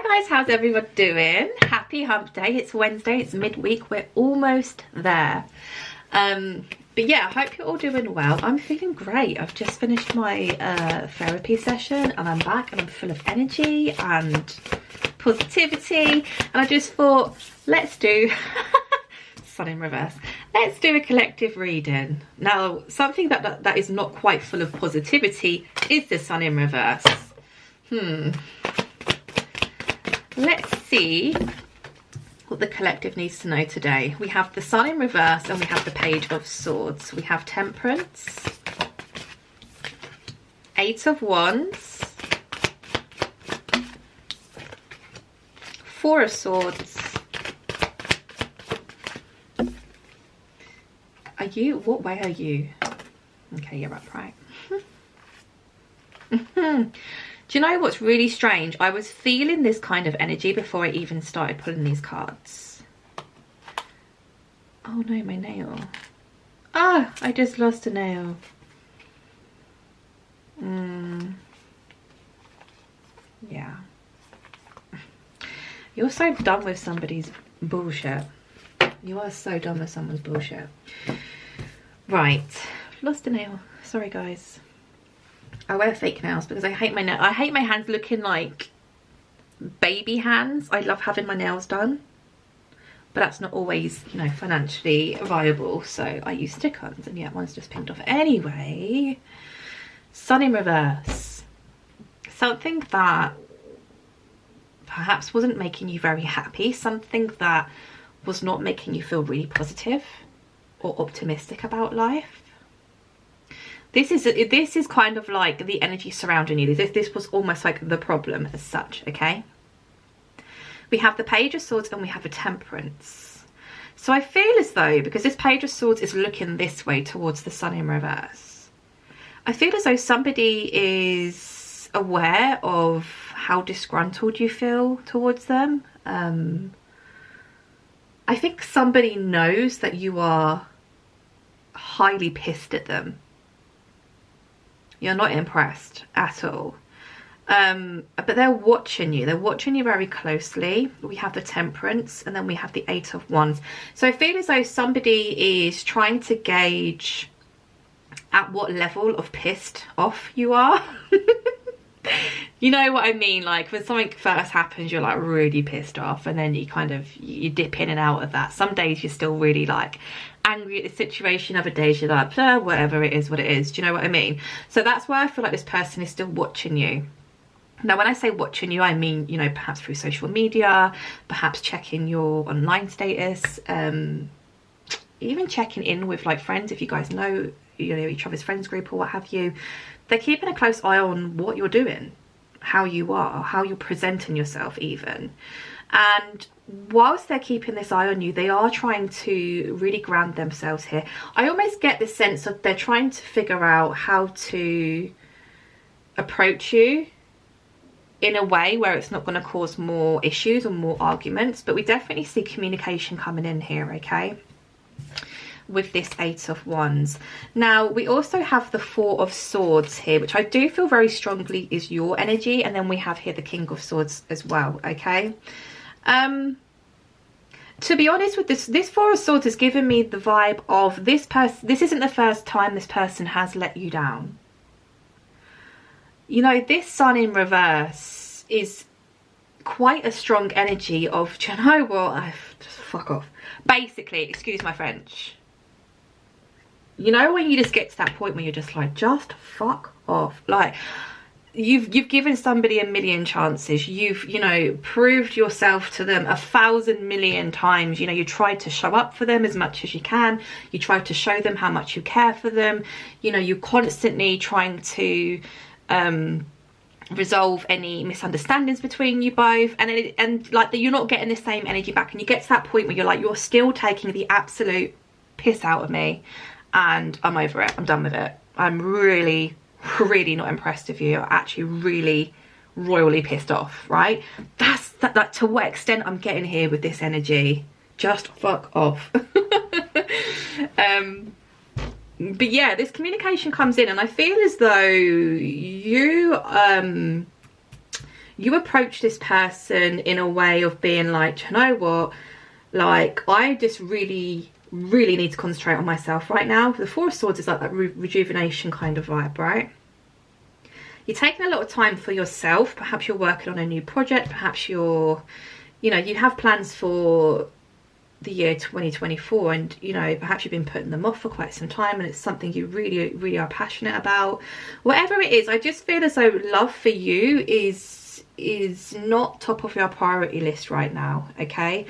guys, how's everyone doing? Happy hump day. It's Wednesday, it's midweek, we're almost there. But yeah, I hope you're all doing well. I'm feeling great. I've just finished my therapy session and I'm back and I'm full of energy and positivity, and I just thought, let's do sun in reverse, let's do a collective reading. Now, something that is not quite full of positivity is the sun in reverse. Let's see what the collective needs to know today. We have the sun in reverse and we have the page of swords. We have temperance, 8 of wands, 4 of swords. Are you, what way are you? Okay, you're upright. Do you know what's really strange? I was feeling this kind of energy before I even started pulling these cards. Oh no, my nail. Ah, I just lost a nail. Yeah. You're so done with somebody's bullshit. You are so done with someone's bullshit. Right, lost a nail. Sorry guys. I wear fake nails because I hate my nails. I hate my hands looking like baby hands. I love having my nails done, but that's not always, you know, financially viable. So I use stick-ons, and yeah, one's just pinned off. Anyway, sun in reverse. Something that perhaps wasn't making you very happy. Something that was not making you feel really positive or optimistic about life. This is kind of like the energy surrounding you. This was almost like the problem as such, okay? We have the page of swords and we have a temperance. So I feel as though, because this page of swords is looking this way towards the sun in reverse, I feel as though somebody is aware of how disgruntled you feel towards them. I think somebody knows that you are highly pissed at them. You're not impressed at all. But they're watching you. They're watching you very closely. We have the temperance and then we have the 8 of wands. So I feel as though somebody is trying to gauge at what level of pissed off you are. You know what I mean? Like when something first happens, you're like really pissed off, and then you dip in and out of that. Some days you're still really like angry at the situation, other days you're like, whatever, it is what it is. Do you know what I mean? So that's why I feel like this person is still watching you. Now when I say watching you, I mean, you know, perhaps through social media, perhaps checking your online status, even checking in with like friends, if you guys know, you know, each other's friends group or what have you. They're keeping a close eye on what you're doing, how you are, how you're presenting yourself even. And whilst they're keeping this eye on you, they are trying to really ground themselves here. I almost get the sense of they're trying to figure out how to approach you in a way where it's not going to cause more issues or more arguments. But we definitely see communication coming in here, okay? With this 8 of wands. Now we also have the 4 of swords here, which I do feel very strongly is your energy, and then we have here the King of Swords as well, okay? To be honest with this 4 of swords has given me the vibe of this person. This isn't the first time this person has let you down. You know, this sun in reverse is quite a strong energy of, do you know what, just fuck off. Basically, excuse my French. You know when you just get to that point where you're just like, just fuck off. Like, you've given somebody a million chances. You've, you know, proved yourself to them 1,000 million times. You know, you tried to show up for them as much as you can. You tried to show them how much you care for them. You know, you're constantly trying to resolve any misunderstandings between you both, and like you're not getting the same energy back, and you get to that point where you're like, you're still taking the absolute piss out of me, and I'm over it. I'm done with it. I'm really not impressed with you. I'm actually really royally pissed off, right? That's that to what extent I'm getting here with this energy. Just fuck off. But yeah, this communication comes in, and I feel as though you approach this person in a way of being like, you know what, like, I just really need to concentrate on myself right now. The Four of Swords is like that rejuvenation kind of vibe, right? You're taking a lot of time for yourself. Perhaps you're working on a new project. Perhaps you're, you know, you have plans for the year 2024, and you know, perhaps you've been putting them off for quite some time, and it's something you really are passionate about. Whatever it is, I just feel as though love for you is not top of your priority list right now, okay?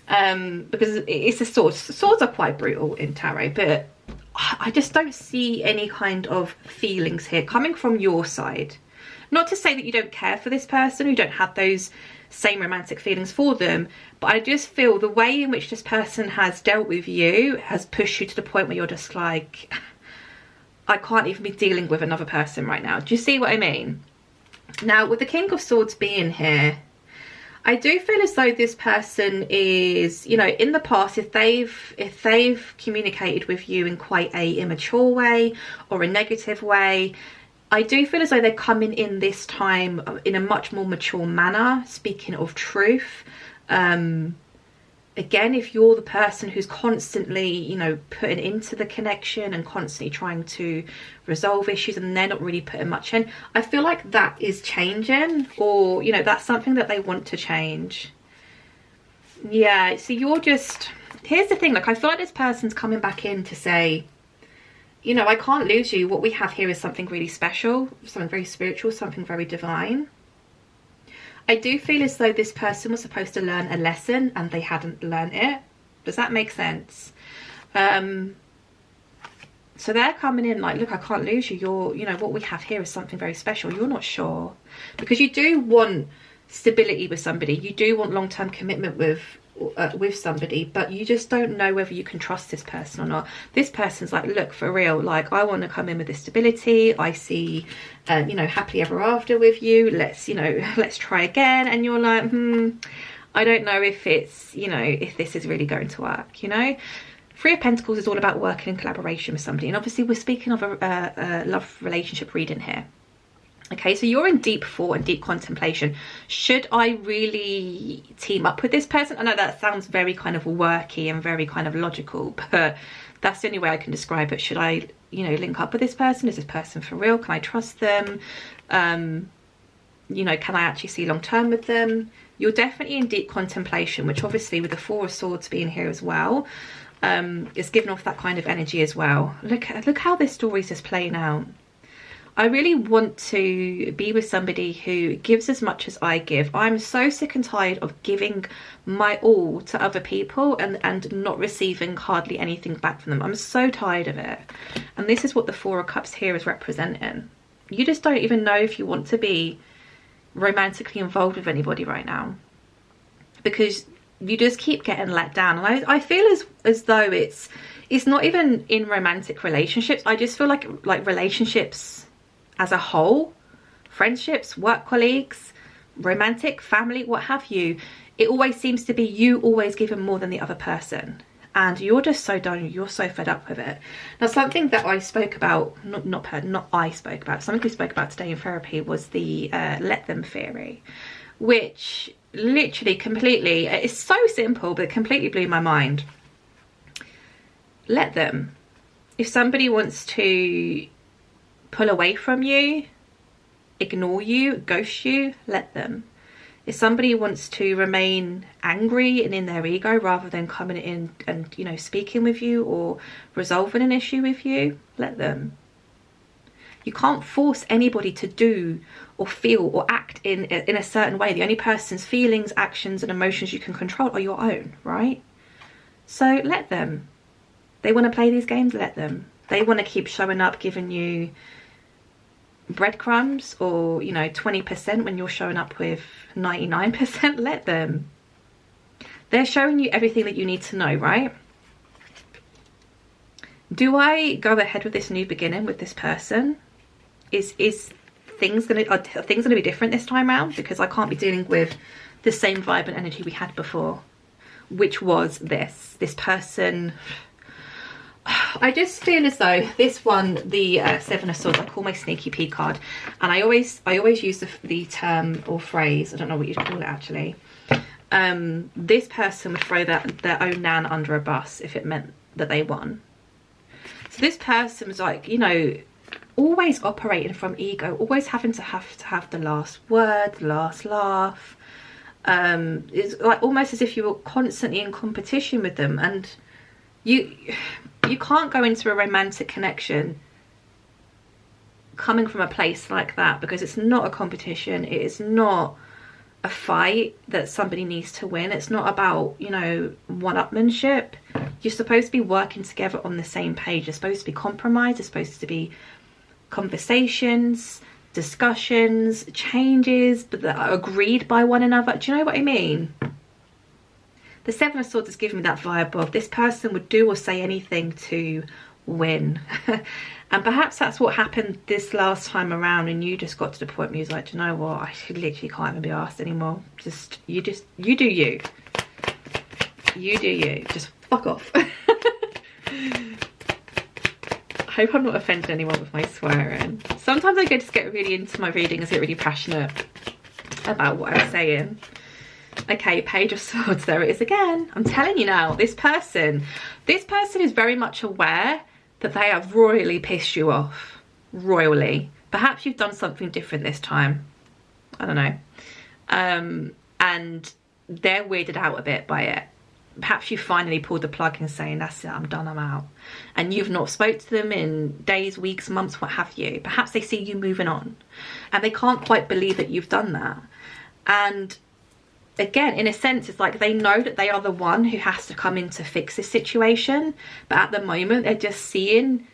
Because it's a sword. Swords are quite brutal in tarot, but I just don't see any kind of feelings here coming from your side. Not to say that you don't care for this person, you don't have those same romantic feelings for them, but I just feel the way in which this person has dealt with you has pushed you to the point where you're just like, I can't even be dealing with another person right now. Do you see what I mean? Now, with the King of Swords being here, I do feel as though this person is, you know, in the past, if they've communicated with you in quite a immature way or a negative way, I do feel as though they're coming in this time in a much more mature manner, speaking of truth. Again, if you're the person who's constantly, you know, putting into the connection and constantly trying to resolve issues and they're not really putting much in, I feel like that is changing, or, you know, that's something that they want to change. Yeah, so you're just, here's the thing, like, I feel like this person's coming back in to say, you know, I can't lose you. What we have here is something really special, something very spiritual, something very divine. I do feel as though this person was supposed to learn a lesson and they hadn't learned it. Does that make sense? So they're coming in like, look, I can't lose you. You're, you know, what we have here is something very special. You're not sure. Because you do want stability with somebody. You do want long-term commitment with somebody, but you just don't know whether you can trust this person or not. This person's like, look, for real, like, I want to come in with this stability. I see, you know, happily ever after with you. Let's, you know, let's try again. And you're like, I don't know if it's, you know, if this is really going to work, you know. Three of Pentacles is all about working in collaboration with somebody. And obviously we're speaking of a love relationship reading here. Okay, so you're in deep thought and deep contemplation. Should I really team up with this person? I know that sounds very kind of worky and very kind of logical, but that's the only way I can describe it. Should I, you know, link up with this person? Is this person for real? Can I trust them? You know, can I actually see long term with them? You're definitely in deep contemplation, which obviously with the Four of Swords being here as well, is giving off that kind of energy as well. Look how this story is just playing out. I really want to be with somebody who gives as much as I give. I'm so sick and tired of giving my all to other people and not receiving hardly anything back from them. I'm so tired of it. And this is what the Four of Cups here is representing. You just don't even know if you want to be romantically involved with anybody right now, because you just keep getting let down. And I feel as though it's not even in romantic relationships. I just feel like relationships as a whole, friendships, work colleagues, romantic, family, what have you, it always seems to be you always giving more than the other person, and you're just so done, you're so fed up with it. Now, something that I spoke about, not I spoke about, something we spoke about today in therapy was the let them theory, which literally completely, it's so simple, but it completely blew my mind. Let them. If somebody wants to pull away from you, ignore you, ghost you, let them. If somebody wants to remain angry and in their ego rather than coming in and, you know, speaking with you or resolving an issue with you, let them. You can't force anybody to do or feel or act in a certain way. The only person's feelings, actions and emotions you can control are your own, right? So let them. They want to play these games, let them. They want to keep showing up, giving you breadcrumbs or, you know, 20% when you're showing up with 99%, let them. They're showing you everything that you need to know, right? Do I go ahead with this new beginning with this person? Is things gonna be different this time around? Because I can't be dealing with the same vibe and energy we had before, which was this person. I just feel as though this one, the Seven of Swords, I call my sneaky Pete card, and I always use the term or phrase, I don't know what you'd call it actually. This person would throw their own nan under a bus if it meant that they won. So this person was like, you know, always operating from ego, always having to have the last word, the last laugh. It's like almost as if you were constantly in competition with them, and you can't go into a romantic connection coming from a place like that, because it's not a competition. It is not a fight that somebody needs to win. It's not about, you know, one-upmanship. You're supposed to be working together on the same page. There's supposed to be compromise. There's supposed to be conversations, discussions, changes, but that are agreed by one another. Do you know what I mean? The Seven of Swords has given me that vibe of this person would do or say anything to win. And perhaps that's what happened this last time around, and you just got to the point where you was like, do you know what, I literally can't even be asked anymore. You do you. You do you. Just fuck off. I hope I'm not offending anyone with my swearing. Sometimes I just get really into my readings, get really passionate about what I'm saying. Okay, Page of Swords, there it is again. I'm telling you now, this person is very much aware that they have royally pissed you off. Royally. Perhaps you've done something different this time. I don't know. And they're weirded out a bit by it. Perhaps you finally pulled the plug and saying, that's it, I'm done, I'm out. And you've not spoke to them in days, weeks, months, what have you. Perhaps they see you moving on and they can't quite believe that you've done that. And again, in a sense, it's like they know that they are the one who has to come in to fix this situation, but at the moment they're just seeing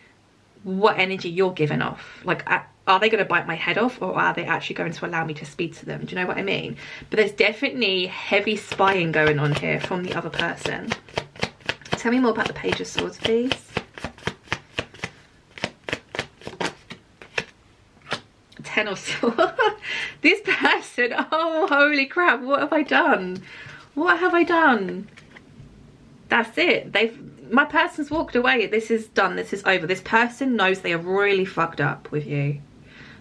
what energy you're giving off. Like, are they going to bite my head off, or are they actually going to allow me to speak to them? Do you know what I mean? But there's definitely heavy spying going on here from the other person. Tell me more about the Page of Swords, please. Ten of Swords. This person, oh holy crap, what have I done? What have I done? That's it. My person's walked away. This is done. This is over. This person knows they are royally fucked up with you.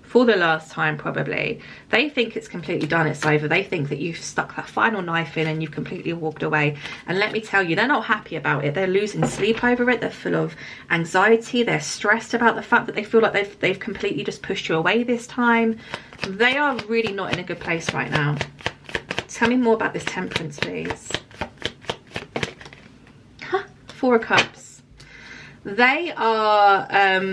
For the last time, probably. They think it's completely done, it's over. They think that you've stuck that final knife in and you've completely walked away. And let me tell you, they're not happy about it. They're losing sleep over it. They're full of anxiety. They're stressed about the fact that they feel like they've completely just pushed you away this time. They are really not in a good place right now. Tell me more about this Temperance, please. Huh, Four of Cups. They are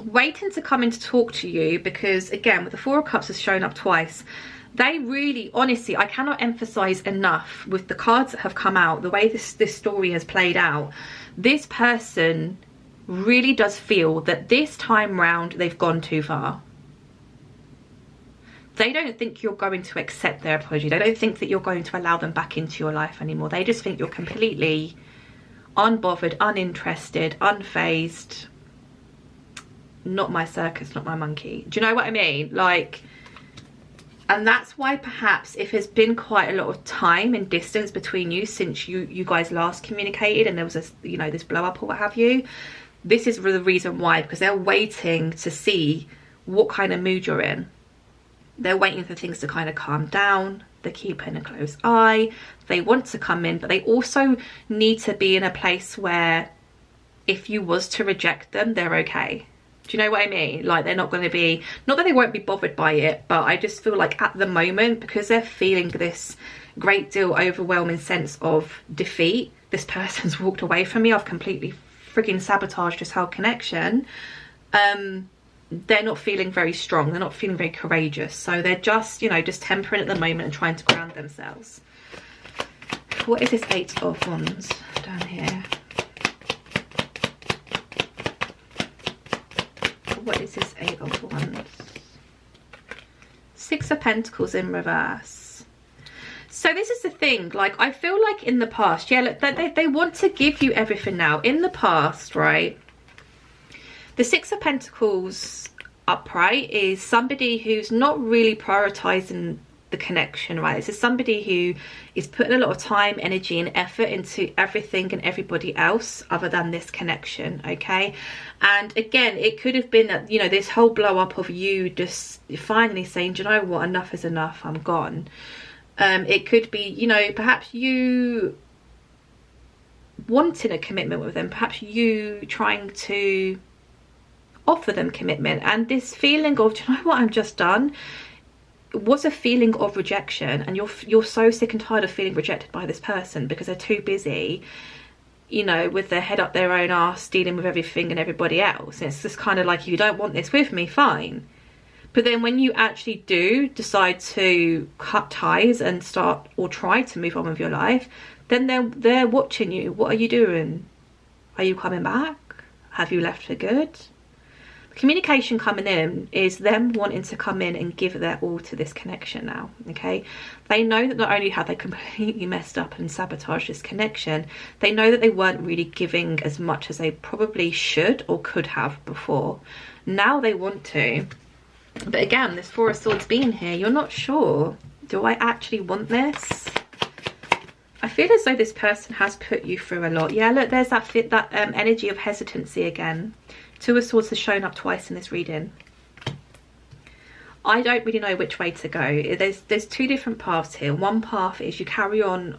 waiting to come in to talk to you because, again, with the Four of Cups has shown up twice. They really, honestly, I cannot emphasize enough with the cards that have come out, the way this story has played out. This person really does feel that this time round they've gone too far. They don't think you're going to accept their apology. They don't think that you're going to allow them back into your life anymore. They just think you're completely unbothered, uninterested, unfazed. Not my circus, not my monkey. Do you know what I mean? Like, and that's why perhaps if there's been quite a lot of time and distance between you since you guys last communicated and there was this, you know, this blow up or what have you, this is the reason why, because they're waiting to see what kind of mood you're in. They're waiting for things to kind of calm down. They're keeping a close eye. They want to come in, but they also need to be in a place where if you was to reject them, they're okay. Do you know what I mean? Like, they're not going to be, not that they won't be bothered by it, but I just feel like at the moment, because they're feeling this great deal overwhelming sense of defeat, this person's walked away from me, I've completely frigging sabotaged this whole connection, they're not feeling very strong, they're not feeling very courageous, so they're just, you know, just tempering at the moment and trying to ground themselves. What is this Eight of Wands down here? What is this Eight of Wands? Six of Pentacles in reverse. So this is the thing, like, I feel like in the past, yeah, look, they want to give you everything now. In the past, right, the Six of Pentacles upright is somebody who's not really prioritizing the connection, right? This is somebody who is putting a lot of time, energy and effort into everything and everybody else other than this connection, okay? And again, it could have been that, you know, this whole blow up of you just finally saying, do you know what, enough is enough, I'm gone. It could be, you know, perhaps you wanting a commitment with them, perhaps you trying to offer them commitment, and this feeling of, do you know what, I'm just done, was a feeling of rejection, and you're so sick and tired of feeling rejected by this person because they're too busy, you know, with their head up their own arse dealing with everything and everybody else. And it's just kind of like, you don't want this with me, fine. But then when you actually do decide to cut ties and start or try to move on with your life, then they're watching you. What are you doing? Are you coming back? Have you left for good? Communication coming in is them wanting to come in and give their all to this connection now, okay? They know that not only have they completely messed up and sabotaged this connection, they know that they weren't really giving as much as they probably should or could have before. Now they want to. But again, this Four of Swords being here, you're not sure. Do I actually want this? I feel as though this person has put you through a lot. Yeah, look, there's that energy of hesitancy again. Two of Swords has shown up twice in this reading. I don't really know which way to go. There's two different paths here. One path is you carry on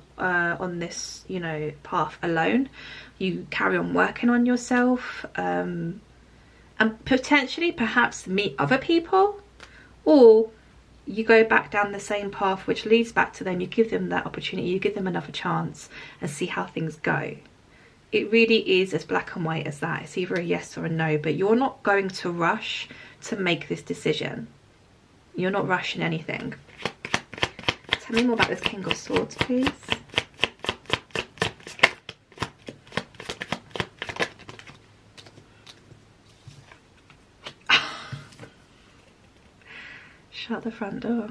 this, you know, path alone. You carry on working on yourself, and potentially perhaps meet other people, or you go back down the same path which leads back to them. You give them that opportunity, you give them another chance and see how things go. It really is as black and white as that. It's either a yes or a no, but you're not going to rush to make this decision. You're not rushing anything. Tell me more about this King of Swords, please. Shut the front door.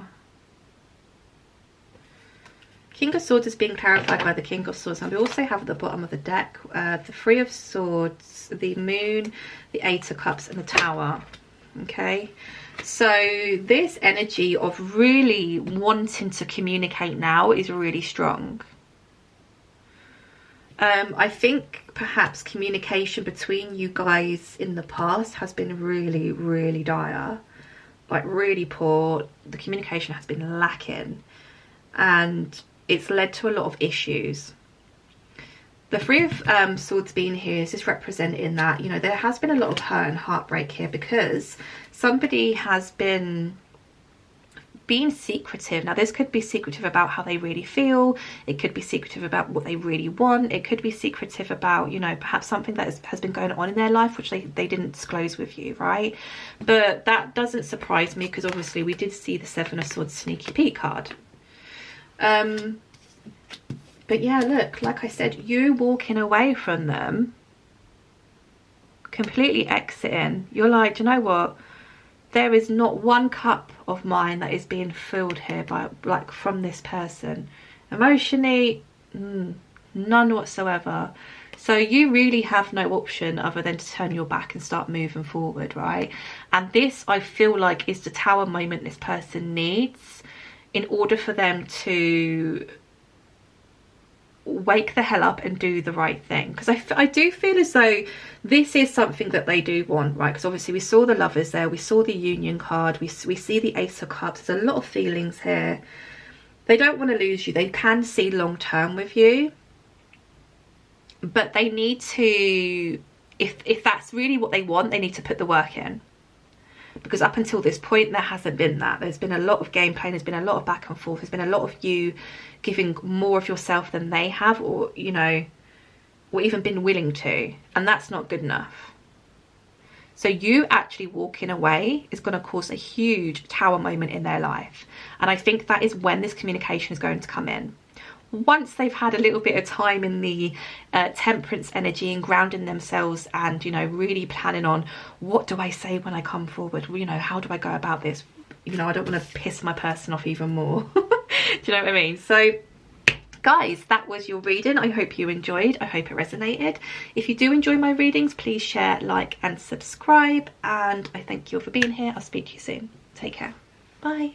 King of Swords is being clarified by the King of Swords. And we also have at the bottom of the deck the Three of Swords, the Moon, the Eight of Cups and the Tower. Okay, so this energy of really wanting to communicate now is really strong. I think perhaps communication between you guys in the past has been really, really dire. Like really poor. The communication has been lacking. And it's led to a lot of issues. The Three of Swords being here is just representing that, you know, there has been a lot of hurt and heartbreak here because somebody has been being secretive. Now this could be secretive about how they really feel. It could be secretive about what they really want. It could be secretive about, you know, perhaps something that has been going on in their life which they didn't disclose with you, right? But that doesn't surprise me because obviously we did see the Seven of Swords Sneaky Pete card. But yeah, look, like I said, you walking away from them, completely exiting, you're like, do you know what, there is not one cup of mine that is being filled here by, like, from this person emotionally, none whatsoever. So you really have no option other than to turn your back and start moving forward, right? And this, I feel like, is the Tower moment this person needs in order for them to wake the hell up and do the right thing. Because I do feel as though this is something that they do want, right? Because obviously we saw the Lovers there, we saw the Union card, we see the Ace of Cups. There's a lot of feelings here. They don't want to lose you. They can see long term with you, but they need to, if that's really what they want, they need to put the work in. Because up until this point there hasn't been that. There's been a lot of gameplay, there's been a lot of back and forth, there's been a lot of you giving more of yourself than they have, or, you know, or even been willing to, and that's not good enough. So you actually walking away is going to cause a huge Tower moment in their life, and I think that is when this communication is going to come in. Once they've had a little bit of time in the Temperance energy and grounding themselves and, you know, really planning on, what do I say when I come forward? You know, how do I go about this? You know, I don't want to piss my person off even more. Do you know what I mean? So guys, that was your reading. I hope you enjoyed. I hope it resonated. If you do enjoy my readings, please share, like and subscribe. And I thank you all for being here. I'll speak to you soon. Take care. Bye.